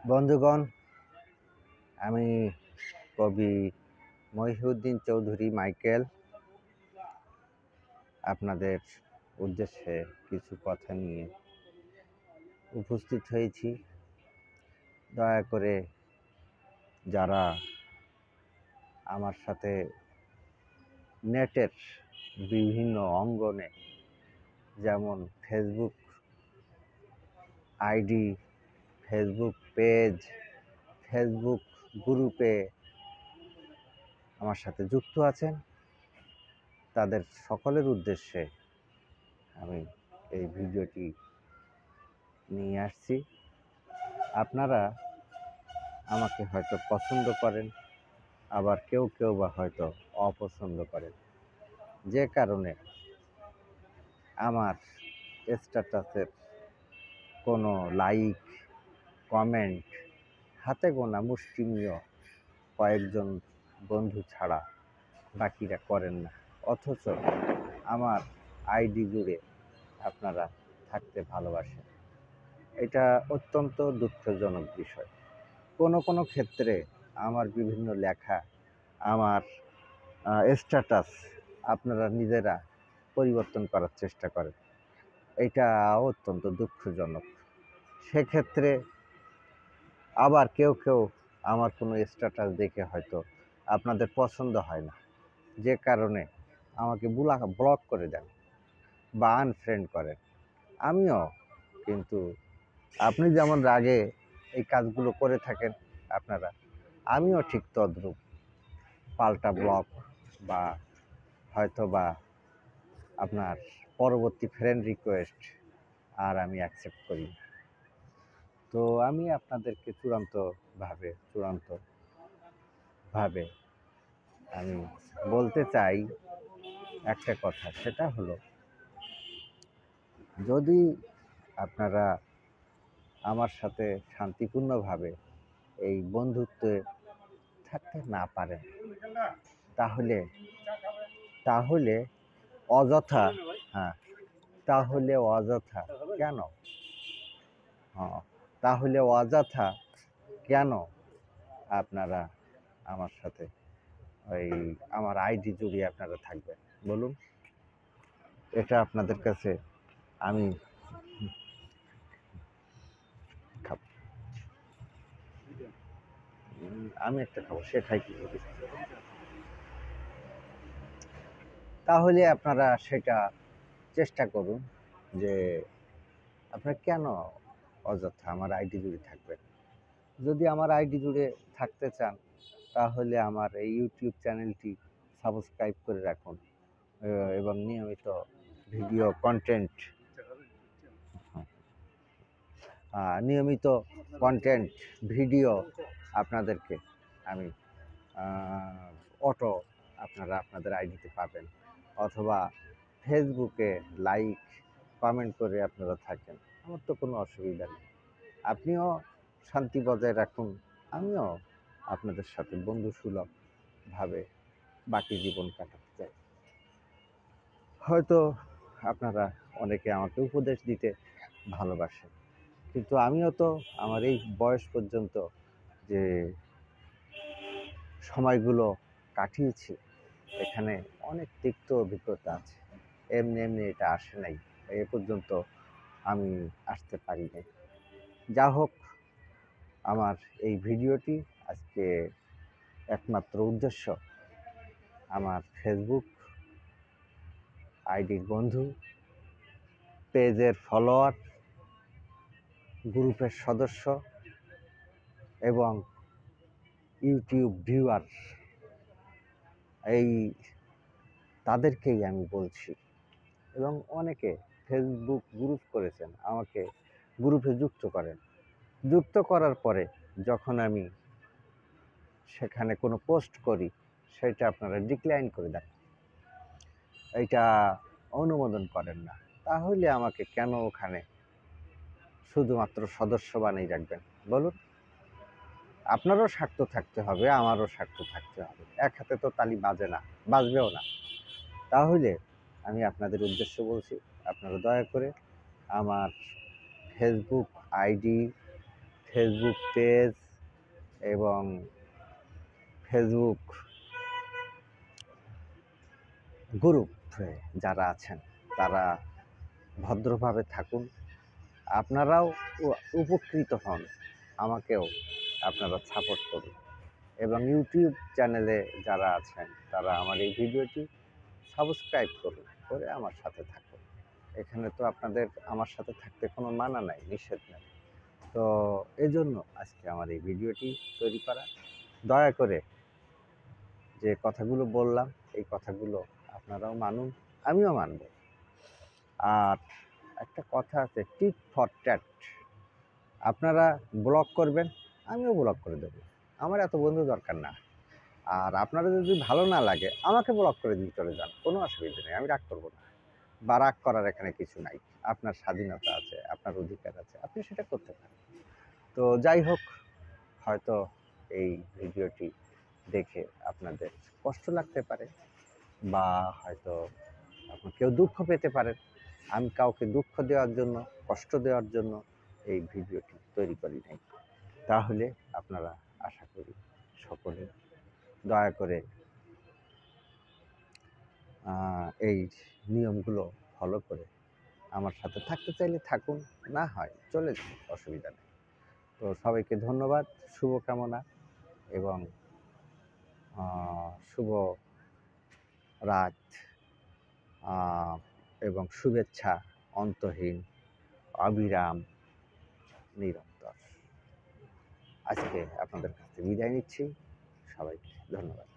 বন্ধুগণ, আমি কবি মহিউদ্দিন চৌধুরী মাইকেল আপনাদের উদ্দেশ্যে কিছু কথা নিয়ে উপস্থিত হয়েছি। দয়া করে যারা আমার সাথে নেটের বিভিন্ন অঙ্গনে, যেমন Facebook ID, Facebook page, Facebook গ্রুপে আমার সাথে যুক্ত আছেন, তাদের সকলের উদ্দেশ্যে আমি এই ভিডিওটি নিয়ে আসছি। আপনারা আমাকে হয়তো পছন্দ করেন, আবার কেউ কেউ বা হয়তো অপছন্দ করেন, যে কারণে আমার স্ট্যাটাসের কোনো লাইক, কমেন্ট হাতে গোনা মুষ্টিমেয় কয়েকজন বন্ধু ছাড়া বাকিরা করেন না। অথচ আমার আইডি জুড়ে আপনারা থাকতে ভালোবাসেন। এটা অত্যন্ত দুঃখজনক বিষয়। কোনো ক্ষেত্রে আমার বিভিন্ন লেখা, আমার স্ট্যাটাস আপনারা নিজেরা পরিবর্তন করার চেষ্টা করেন। এটা অত্যন্ত দুঃখজনক। সেক্ষেত্রে আবার কেউ আমার কোনো স্ট্যাটাস দেখে হয়তো আপনাদের পছন্দ হয় না, যে কারণে আমাকে ব্লক করে দেন বা আনফ্রেন্ড করেন। আমিও কিন্তু আপনি যেমন রাগে এই কাজগুলো করে থাকেন আপনারা, আমিও ঠিক তদ্রূপ পাল্টা ব্লক বা হয়তো বা আপনার পরবর্তী ফ্রেন্ড রিকোয়েস্ট আর আমি অ্যাকসেপ্ট করি না। তো আমি আপনাদেরকে চূড়ান্তভাবে আমি বলতে চাই একটা কথা, সেটা হলো, যদি আপনারা আমার সাথে শান্তিপূর্ণভাবে এই বন্ধুত্বে থাকতে না পারেন, তাহলে তাহলে অযথা হ্যাঁ তাহলে অযথা কেন তাহলে অযথা কেন আপনারা আমার সাথে ওই আমার আইডি জুড়ে আপনারা থাকবেন বলুন? এটা আপনাদের কাছে আমি খাবো, আমি একটা খাবো, সে খাই কি করি। তাহলে আপনারা সেটা চেষ্টা করুন যে আপনারা কেন অযথা আমার আইডি জুড়ে থাকবেন। যদি আমার আইডি জুড়ে থাকতে চান, তাহলে আমার এই ইউটিউব চ্যানেলটি সাবস্ক্রাইব করে রাখুন এবং নিয়মিত ভিডিও কন্টেন্ট নিয়মিত কন্টেন্ট ভিডিও আপনাদেরকে আমি অটো আপনারা আপনাদের আইডিতে পাবেন, অথবা ফেসবুকে লাইক কমেন্ট করে আপনারা থাকেন, আমার তো কোনো অসুবিধা নেই। আপনিও শান্তি বজায় রাখুন, আমিও আপনাদের সাথে বন্ধুসুলভভাবে বাকি জীবন কাটাতে চাই। হয়তো আপনারা অনেকে আমাকে উপদেশ দিতে ভালোবাসেন, কিন্তু আমিও তো আমার এই বয়স পর্যন্ত যে সময়গুলো কাটিয়েছি, এখানে অনেক তিক্ত অভিজ্ঞতা আছে। এমনি এটা আসে নাই, এ পর্যন্ত আমি আসতে পারি নাই। যা হোক, আমার এই ভিডিওটি আজকে একমাত্র উদ্দেশ্য আমার ফেসবুক আইডির বন্ধু, পেজের ফলোয়ার, গ্রুপের সদস্য এবং ইউটিউব ভিউয়ার, এই তাদেরকেই আমি বলছি। এবং অনেকে ফেসবুক গ্রুপ করেছেন, আমাকে গ্রুপে যুক্ত করার পরে যখন আমি সেখানে কোনো পোস্ট করি, সেটা আপনারা ডিক্লাইন করে দেন, এইটা অনুমোদন করেন না। তাহলে আমাকে কেন ওখানে শুধুমাত্র সদস্য বানিয়ে রাখবেন বলুন? আপনারও স্বার্থ থাকতে হবে, আমারও স্বার্থ থাকতে হবে। এক হাতে তো তালি বাজবেও না। তাহলে আমি আপনাদের উদ্দেশ্যে বলছি, আপনারা দয়া করে আমার ফেসবুক আইডি, ফেসবুক পেজ এবং ফেসবুক গ্রুপে যারা আছেন তারা ভদ্রভাবে থাকুন, আপনারাও উপকৃত হন, আমাকেও আপনারা সাপোর্ট করুন এবং ইউটিউব চ্যানেলে যারা আছেন তারা আমার এই ভিডিওটি সাবস্ক্রাইব করুন, করে আমার সাথে থাকুন। এখানে তো আপনাদের আমার সাথে থাকতে কোনো মানা নাই, নিষেধ নেই। তো এজন্য আজকে আমার এই ভিডিওটি তৈরি করা। দয়া করে যে কথাগুলো বললাম এই কথাগুলো আপনারাও মানুন, আমিও মানব। আর একটা কথা আছে, টিট ফর ট্যাট। আপনারা ব্লক করবেন, আমিও ব্লক করে দেবো, আমার এত বন্ধু দরকার না। আর আপনারা যদি ভালো না লাগে আমাকে ব্লক করে দিয়ে চলে যান, কোনো অসুবিধা নেই, আমি রাগ করবো না, বা রাগ করার এখানে কিছু নাই। আপনার স্বাধীনতা আছে, আপনার অধিকার আছে, আপনি সেটা করতে পারেন। তো যাই হোক, হয়তো এই ভিডিওটি দেখে আপনাদের কষ্ট লাগতে পারে, বা হয়তো কেউ দুঃখ পেতে পারেন। আমি কাউকে দুঃখ দেওয়ার জন্য, কষ্ট দেওয়ার জন্য এই ভিডিওটি তৈরি করি নাই। তাহলে আপনারা আশা করি সকলে দয়া করে এই নিয়মগুলো ফলো করে আমার সাথে থাকতে চাইলে থাকুন, না হয় চলে যান, অসুবিধা নেই। তো সবাইকে ধন্যবাদ, শুভকামনা এবং শুভ রাত এবং শুভেচ্ছা অন্তহীন, অবিরাম, নিরন্তর। আজকে আপনাদের কাছে বিদায় নিচ্ছি, সবাইকে ধন্যবাদ।